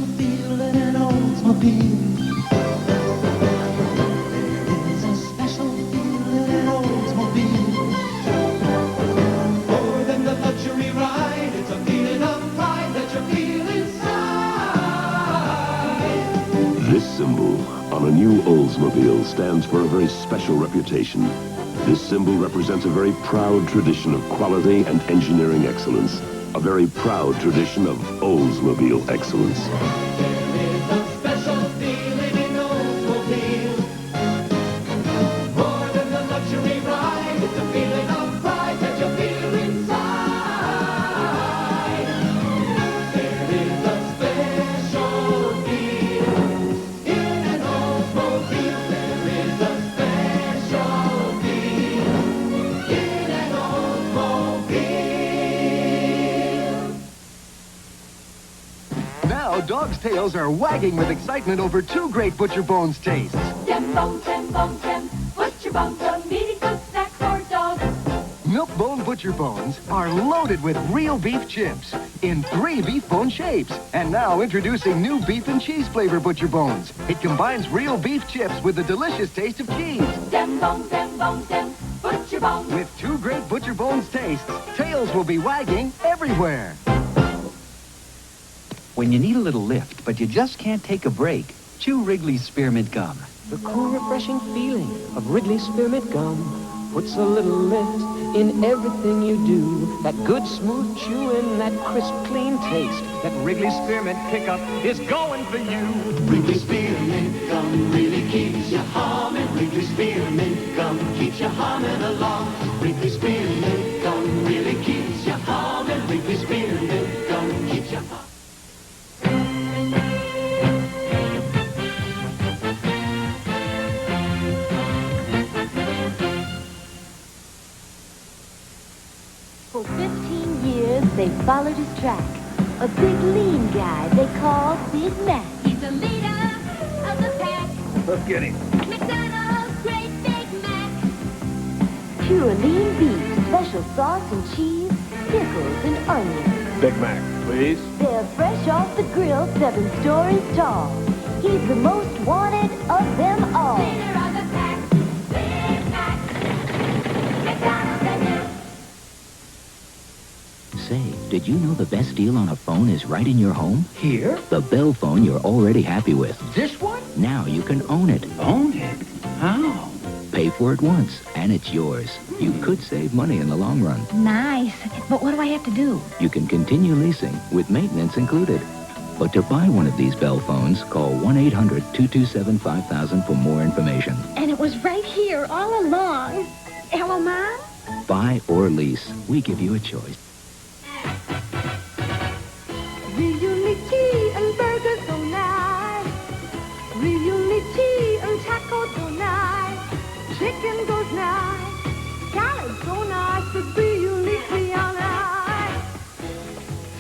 feel in an Oldsmobile. There's a special feel in an Oldsmobile. More than the luxury ride, it's a feeling of pride that you feel inside. This symbol on a new Oldsmobile stands for a very special reputation. This symbol represents a very proud tradition of quality and engineering excellence. A very proud tradition of Oldsmobile excellence. There is a special feeling in Oldsmobile. More than the luxury ride, it's a feeling of pride that you feel inside. There is a special feel in an Oldsmobile. There is a special feel in an Oldsmobile. Now, dogs' tails are wagging with excitement over two great Butcher Bones tastes. Dem bones, Butcher Bones, a meaty good snack for dogs. Milk Bone Butcher Bones are loaded with real beef chips in 3 beef bone shapes. And now introducing new beef and cheese flavor Butcher Bones. It combines real beef chips with the delicious taste of cheese. Dem bones, Butcher Bones. With 2 great Butcher Bones tastes, tails will be wagging everywhere. When you need a little lift, but you just can't take a break, chew Wrigley's Spearmint Gum. The cool, refreshing feeling of Wrigley's Spearmint Gum puts a little lift in everything you do. That good, smooth chewing, that crisp, clean taste. That Wrigley's Spearmint pickup is going for you. Wrigley's Spearmint Gum really keeps you humming. Wrigley's Spearmint Gum keeps you humming along. Wrigley's Spearmint Gum really keeps you humming. Wrigley's Spearmint Gum keeps you humming. For 15 years, they followed his track. A big, lean guy they called Big Mac. He's the leader of the pack. Let's get him. McDonald's Great Big Mac. Pure lean beef, special sauce and cheese, pickles and onions. Big Mac, please. They're fresh off the grill, 7 stories tall. He's the most wanted of them all. Leader of the pack. Big Mac. McDonald's and you. Say, did you know the best deal on a phone is right in your home? Here? The Bell phone you're already happy with. This one? Now you can own it. Own it? How? Pay for it once, and it's yours. You could save money in the long run. Nice. But what do I have to do? You can continue leasing with maintenance included. But to buy one of these Bell phones, call 1-800-227-5000 for more information. And it was right here all along. Hello, Mom? Buy or lease. We give you a choice. Really tea and burgers so nice. Really tea and tacos so nice. Chicken goes nice. Salad so nice. But really tea on ice.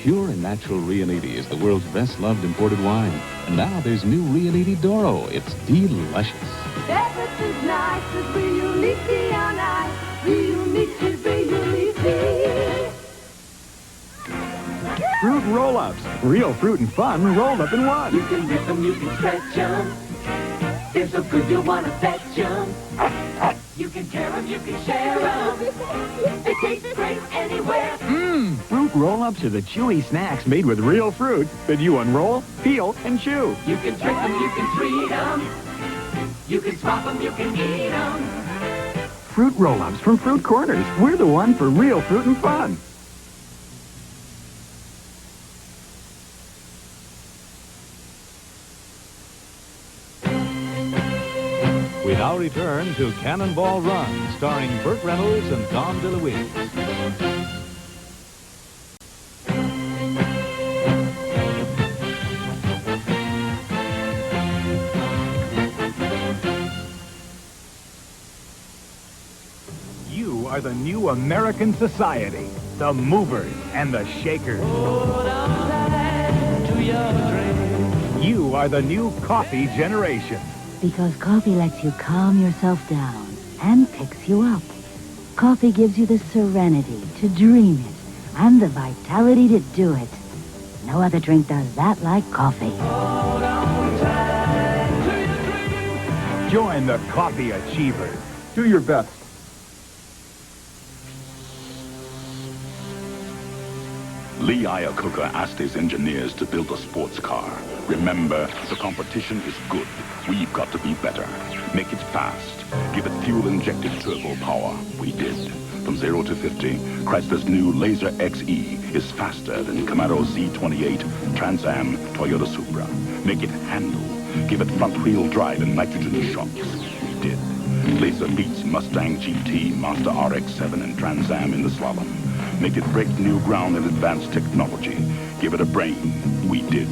Pure and natural Rianiti is the world's best-loved imported wine. And now there's new Rianiti Doro. It's delicious. Everything's nice. But really tea on ice. Really tea, really tea. Fruit roll-ups. Real fruit and fun rolled up in one. You can dip them, you can stretch them. They're so good you want to fetch them. You can tear them, you can share them. They taste great anywhere. Fruit roll-ups are the chewy snacks made with real fruit that you unroll, peel, and chew. You can trick them, you can treat them. You can swap them, you can eat them. Fruit roll-ups from Fruit Corners. We're the one for real fruit and fun. We now return to Cannonball Run, starring Burt Reynolds and Dom DeLuise. You are the new American society, the movers and the shakers. You are the new coffee generation. Because coffee lets you calm yourself down and picks you up. Coffee gives you the serenity to dream it and the vitality to do it. No other drink does that like coffee. Join the Coffee Achievers. Do your best. Lee Iacocca asked his engineers to build a sports car. Remember, the competition is good. We've got to be better. Make it fast. Give it fuel-injected turbo power. We did. From 0 to 50, Chrysler's new Laser XE is faster than Camaro Z28, Trans Am, Toyota Supra. Make it handle. Give it front-wheel drive and nitrogen shocks. We did. Laser beats Mustang GT, Mazda RX-7, and Trans Am in the slalom. Make it break new ground in advanced technology. Give it a brain. We did.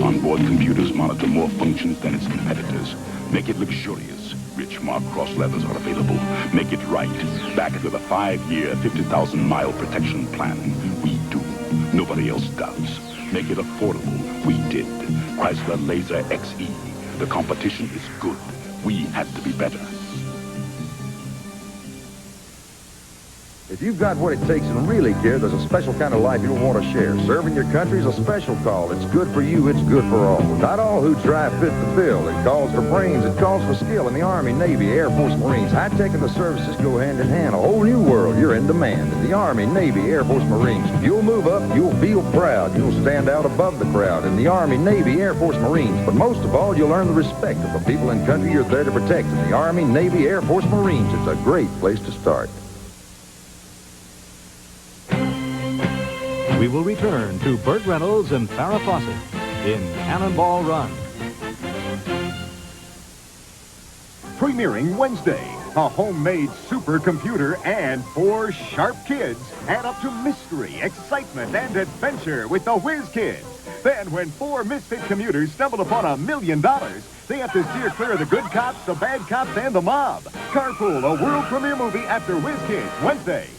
Onboard computers monitor more functions than its competitors. Make it luxurious. Rich Mark Cross levers are available. Make it right. Back it with a 5-year, 50,000-mile protection plan. We do. Nobody else does. Make it affordable. We did. Chrysler Laser XE. The competition is good. We had to be better. If you've got what it takes and really care, there's a special kind of life you'll want to share. Serving your country is a special call. It's good for you, it's good for all. Not all who drive fit the bill. It calls for brains, it calls for skill in the Army, Navy, Air Force, Marines. High-tech and the services go hand in hand. A whole new world, you're in demand. In the Army, Navy, Air Force, Marines. If you'll move up, you'll feel proud. You'll stand out above the crowd. In the Army, Navy, Air Force, Marines. But most of all, you'll earn the respect of the people and country you're there to protect. In the Army, Navy, Air Force, Marines. It's a great place to start. We will return to Burt Reynolds and Farrah Fawcett in Cannonball Run. Premiering Wednesday, a homemade supercomputer and 4 sharp kids add up to mystery, excitement, and adventure with the Whiz Kids. Then, when 4 misfit commuters stumble upon $1 million, they have to steer clear of the good cops, the bad cops, and the mob. Carpool, a world premiere movie after Whiz Kids, Wednesday.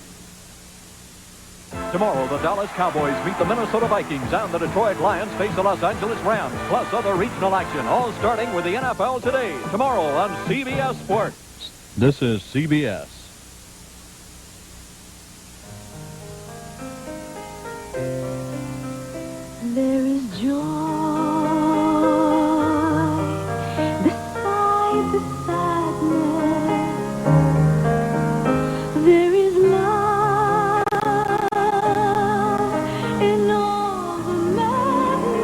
Tomorrow, the Dallas Cowboys meet the Minnesota Vikings and the Detroit Lions face the Los Angeles Rams, plus other regional action, all starting with the NFL today. Tomorrow on CBS Sports. This is CBS. There is joy beside the sadness. There is love in all the madness.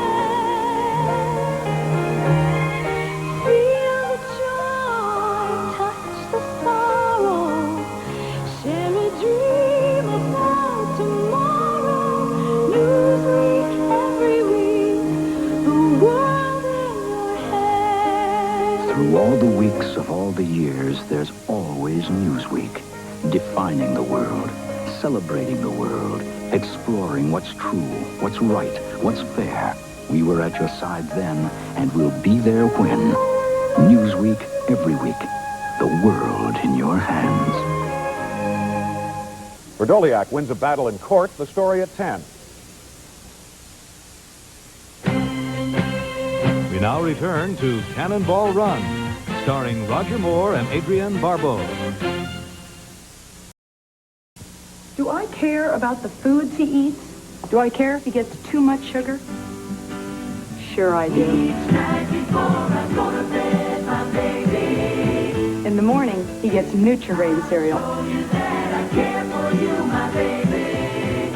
Feel the joy, touch the sorrow, share a dream about tomorrow. Newsweek every week, the world in your head. Through all the weeks of all the years, there's always Newsweek. Defining the world, celebrating the world, exploring what's true, what's right, what's fair. We were at your side then, and we'll be there when. Newsweek, every week. The world in your hands. Verdoliak wins a battle in court. The story at 10. We now return to Cannonball Run, starring Roger Moore and Adrienne Barbeau. Do I care about the foods he eats? Do I care if he gets too much sugar? Sure I do. In the morning, he gets Nutri-Grain cereal.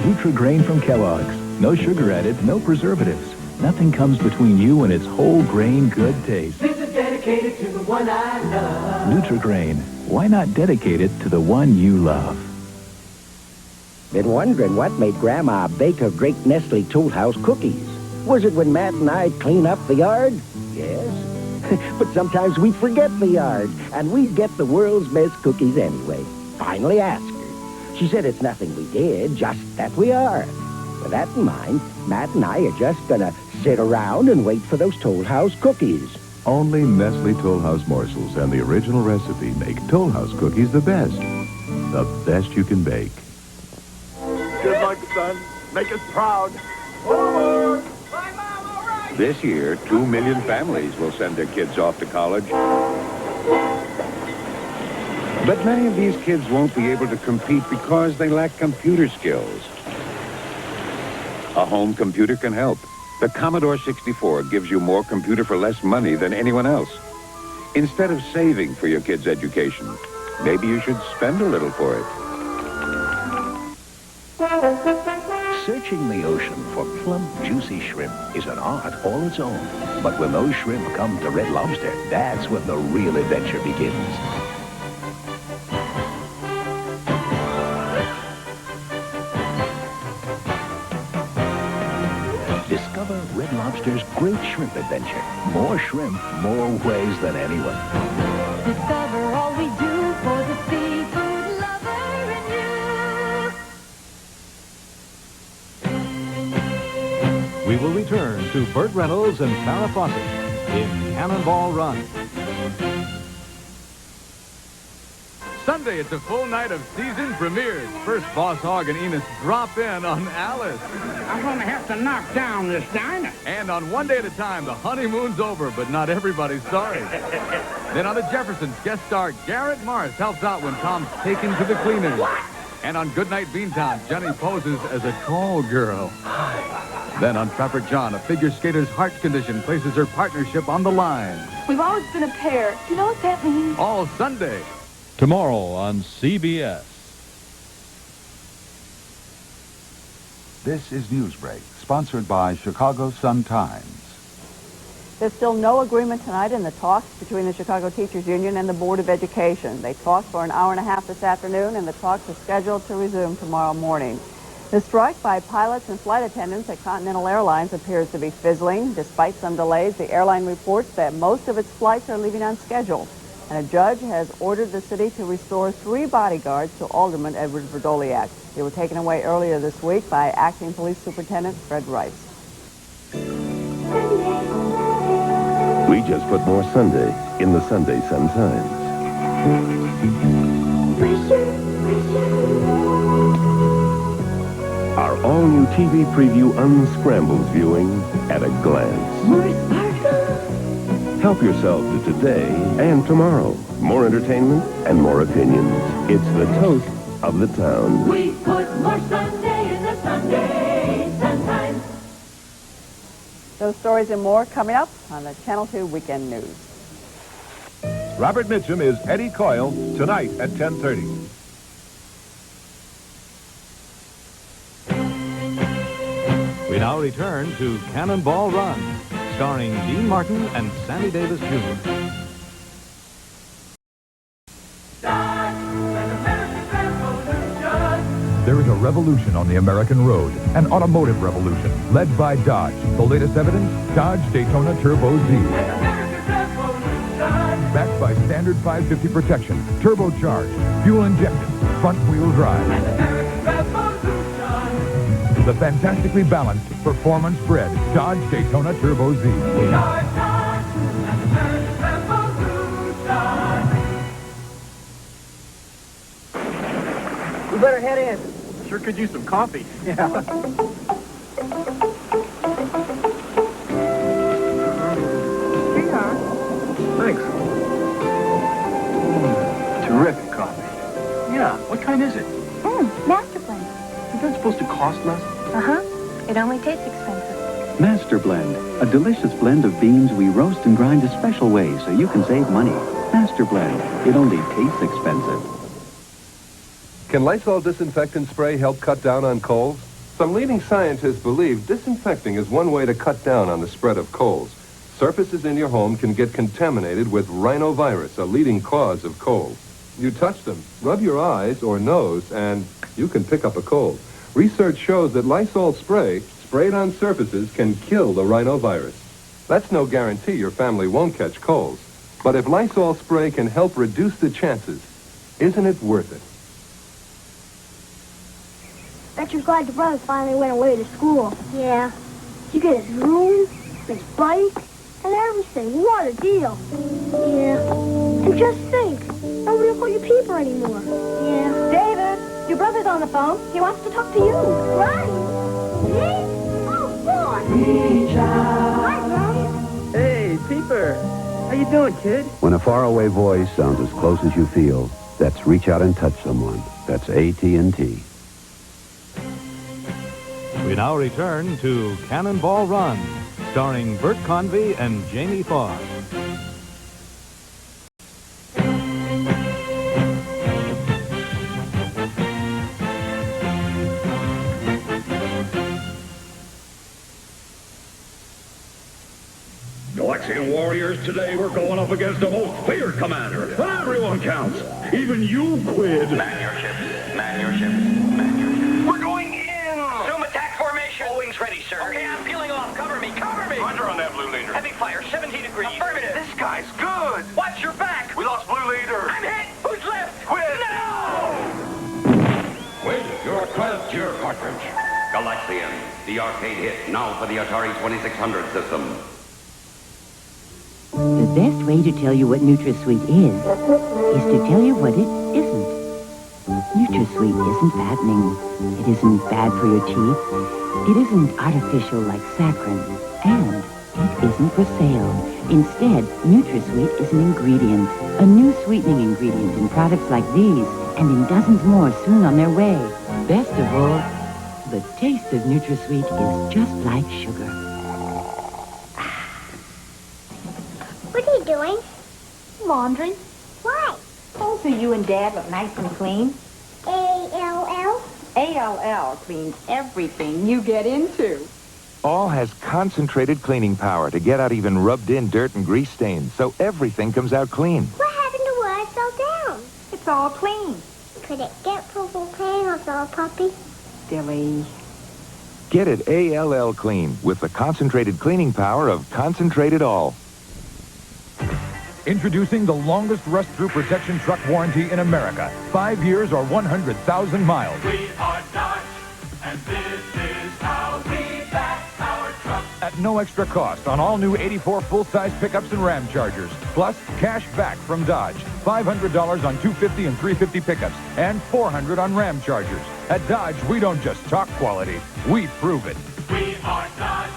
Nutri-Grain from Kellogg's. No sugar added, no preservatives. Nothing comes between you and its whole grain good taste. This is dedicated to the one I love. Nutri-Grain. Why not dedicate it to the one you love? Been wondering what made Grandma bake her great Nestle Tool House cookies. Was it when Matt and I'd clean up the yard? Yes. But sometimes we forget the yard, and we get the world's best cookies anyway. Finally asked her. She said it's nothing we did, just that we are. With that in mind, Matt and I are just gonna sit around and wait for those Toll House cookies. Only Nestle Toll House morsels and the original recipe make Toll House cookies the best. The best you can bake. Good luck, son. Make us proud. Forward! This year, 2 million families will send their kids off to college. But many of these kids won't be able to compete because they lack computer skills. A home computer can help. The Commodore 64 gives you more computer for less money than anyone else. Instead of saving for your kid's education, maybe you should spend a little for it. Searching the ocean for plump, juicy shrimp is an art all its own. But when those shrimp come to Red Lobster, that's when the real adventure begins. Discover Red Lobster's great shrimp adventure. More shrimp, more ways than anyone. Discover all we do for the seafood lover in you. We will return to Burt Reynolds and Farrah Fawcett in Cannonball Run. Sunday, it's a full night of season premieres. First, Boss Hogg and Enos drop in on Alice. I'm going to have to knock down this diner. And on One Day at a Time, the honeymoon's over, but not everybody's sorry. Then on The Jeffersons, guest star Garrett Morris helps out when Tom's taken to the cleaners. And on Goodnight Beantown, Jenny poses as a call girl. Then on Trapper John, a figure skater's heart condition places her partnership on the line. We've always been a pair. Do you know what that means? All Sunday. Tomorrow on CBS. This is Newsbreak, sponsored by Chicago Sun-Times. There's still no agreement tonight in the talks between the Chicago Teachers Union and the Board of Education. They talked for an hour and a half this afternoon, and the talks are scheduled to resume tomorrow morning. The strike by pilots and flight attendants at Continental Airlines appears to be fizzling. Despite some delays, the airline reports that most of its flights are leaving on schedule. And a judge has ordered the city to restore 3 bodyguards to Alderman Edward Verdoliak. They were taken away earlier this week by Acting Police Superintendent Fred Rice. We just put more Sunday in the Sunday Sun-Times. Our all-new TV preview unscrambles viewing at a glance. More sparkle. Help yourself to today and tomorrow. More entertainment and more opinions. It's the toast of the town. We put more Sunday in the Sunday Sun-Times. Those stories and more coming up on the Channel 2 Weekend News. Robert Mitchum is Eddie Coyle tonight at 10:30. We now return to Cannonball Run, starring Dean Martin and Sammy Davis Jr. There is a revolution on the American road, an automotive revolution led by Dodge. The latest evidence, Dodge Daytona Turbo Z. Backed by standard 550 protection, turbocharged, fuel injected, front wheel drive. The fantastically balanced, performance-bred Dodge Daytona Turbo Z. We better head in. Sure could use some coffee. Yeah. Here you are. Thanks. Terrific coffee. Yeah. What kind is it? Master Blend. Is that supposed to cost less? Uh-huh. It only tastes expensive. Master Blend, a delicious blend of beans we roast and grind a special way so you can save money. Master Blend, it only tastes expensive. Can Lysol disinfectant spray help cut down on colds? Some leading scientists believe disinfecting is one way to cut down on the spread of colds. Surfaces in your home can get contaminated with rhinovirus, a leading cause of cold. You touch them, rub your eyes or nose, and you can pick up a cold. Research shows that Lysol spray, sprayed on surfaces, can kill the rhinovirus. That's no guarantee your family won't catch colds. But if Lysol spray can help reduce the chances, isn't it worth it? Bet you're glad your brother finally went away to school. Yeah. You get his room, his bike, and everything. What a deal. Yeah. And just think, nobody will call you Peeper anymore. Yeah. David, your brother's on the phone. He wants to talk to you. Right? Me? Oh, boy. Reach out. Hi, Mom. Hey, Peeper. How you doing, kid? When a faraway voice sounds as close as you feel, that's reach out and touch someone. That's AT&T. We now return to Cannonball Run, starring Bert Convy and Jamie Foxx. Galaxian Warriors, today we're going up against the most feared commander. And everyone counts. Even you, Quid. Man your ships. Man your ships. Man your ships. We're going in. Assume attack formation. All wings ready, sir. Okay, I'm peeling off. Cover me. Cover me. Roger on that, Blue Leader. Heavy fire, 17 degrees. Affirmative. This guy's good. Watch your back. We lost Blue Leader. I'm hit. Who's left? Quid. No! Quid, your 12th tier cartridge. Galaxian, the arcade hit, now for the Atari 2600 system. The best way to tell you what NutraSweet is to tell you what it isn't. NutraSweet isn't fattening. It isn't bad for your teeth. It isn't artificial like saccharin. And it isn't for sale. Instead, NutraSweet is an ingredient. A new sweetening ingredient in products like these, and in dozens more soon on their way. Best of all, the taste of NutraSweet is just like sugar. What are you doing? Laundry. Why? Oh, so you and Dad look nice and clean. A-L-L? A-L-L cleans everything you get into. All has concentrated cleaning power to get out even rubbed-in dirt and grease stains, so everything comes out clean. What happened to where it fell down? It's all clean. Could it get purple paint or a puppy? Silly. Get it ALL Clean with the concentrated cleaning power of Concentrated All. Introducing the longest rust-through protection truck warranty in America. 5 years or 100,000 miles. We are Dodge, and this is how we back our truck. At no extra cost on all new 84 full-size pickups and Ram Chargers. Plus, cash back from Dodge. $500 on 250 and 350 pickups. And $400 on Ram Chargers. At Dodge, we don't just talk quality. We prove it. We are Dodge.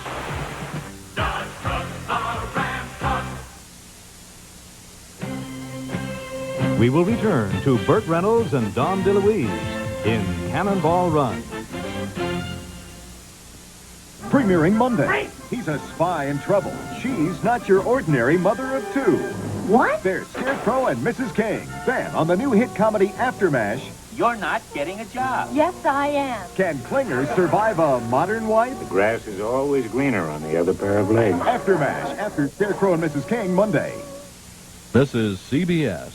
Dodge trucks are Ram trucks. We will return to Burt Reynolds and Dom DeLuise in Cannonball Run. Premiering Monday. He's a spy in trouble. She's not your ordinary mother of two. What? There's Scarecrow and Mrs. King. Then, on the new hit comedy Aftermash, You're not getting a job. Yes, I am. can Clingers survive a modern wife? The grass is always greener on the other pair of legs. Aftermash, after Scarecrow and Mrs. King, Monday. This is CBS.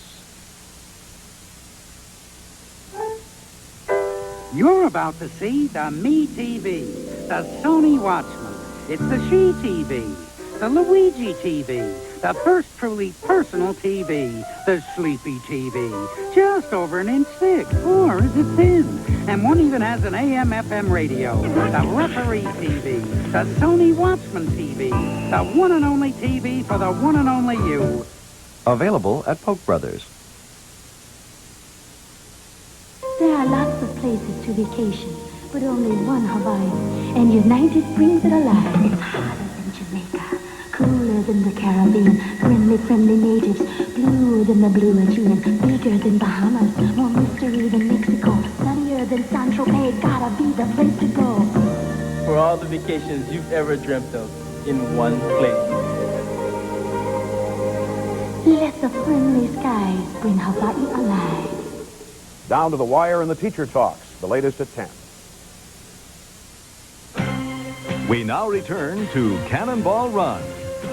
You're about to see the Me TV, the Sony Watchman. It's the She TV, the Luigi TV, the first truly personal TV, the Sleepy TV. Just over an inch thick, or is it thin? And one even has an AM/FM radio. The Referee TV, the Sony Watchman TV, the one and only TV for the one and only you. Available at Polk Brothers. There are lots of places to vacation, but only one Hawaii. And United brings it alive. It's hotter than Jamaica, cooler than the Caribbean, friendly natives, bluer than the Blue Aegean, bigger than Bahamas, more mystery than Mexico, sunnier than San Tropez, gotta be the place to go. For all the vacations you've ever dreamt of in one place. Let the friendly skies bring Hawaii alive. Down to the wire and the teacher talks, the latest at 10. We now return to Cannonball Run.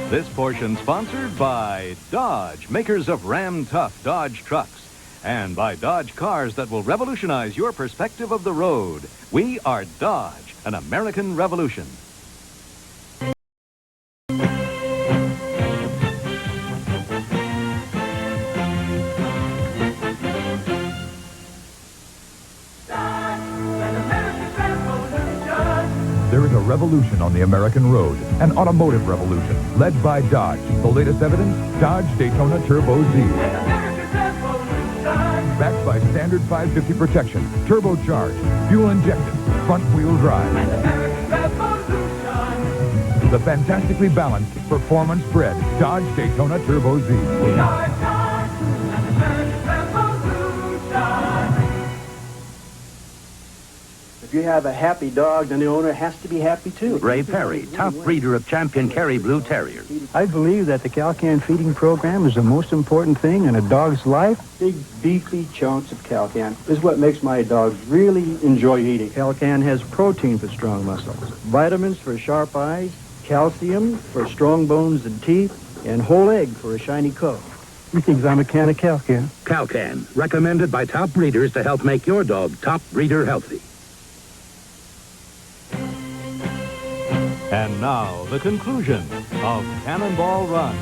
This portion sponsored by Dodge, makers of Ram Tough Dodge trucks, and by Dodge cars that will revolutionize your perspective of the road. We are Dodge, an American revolution. There is a revolution on the American road, an automotive revolution, led by Dodge. The latest evidence, Dodge Daytona Turbo Z. Backed by standard 550 protection, turbocharged, fuel-injected, front-wheel drive. The fantastically balanced, performance-bred Dodge Daytona Turbo Z. The If you have a happy dog, then the owner has to be happy too. Ray Perry, top breeder of champion Kerry Blue Terriers. I believe that the Calcan feeding program is the most important thing in a dog's life. Big, beefy chunks of Calcan is what makes my dogs really enjoy eating. Calcan has protein for strong muscles, vitamins for sharp eyes, calcium for strong bones and teeth, and whole egg for a shiny coat. He thinks I'm a can of Calcan. Calcan, recommended by top breeders to help make your dog top breeder healthy. And now, the conclusion of Cannonball Run.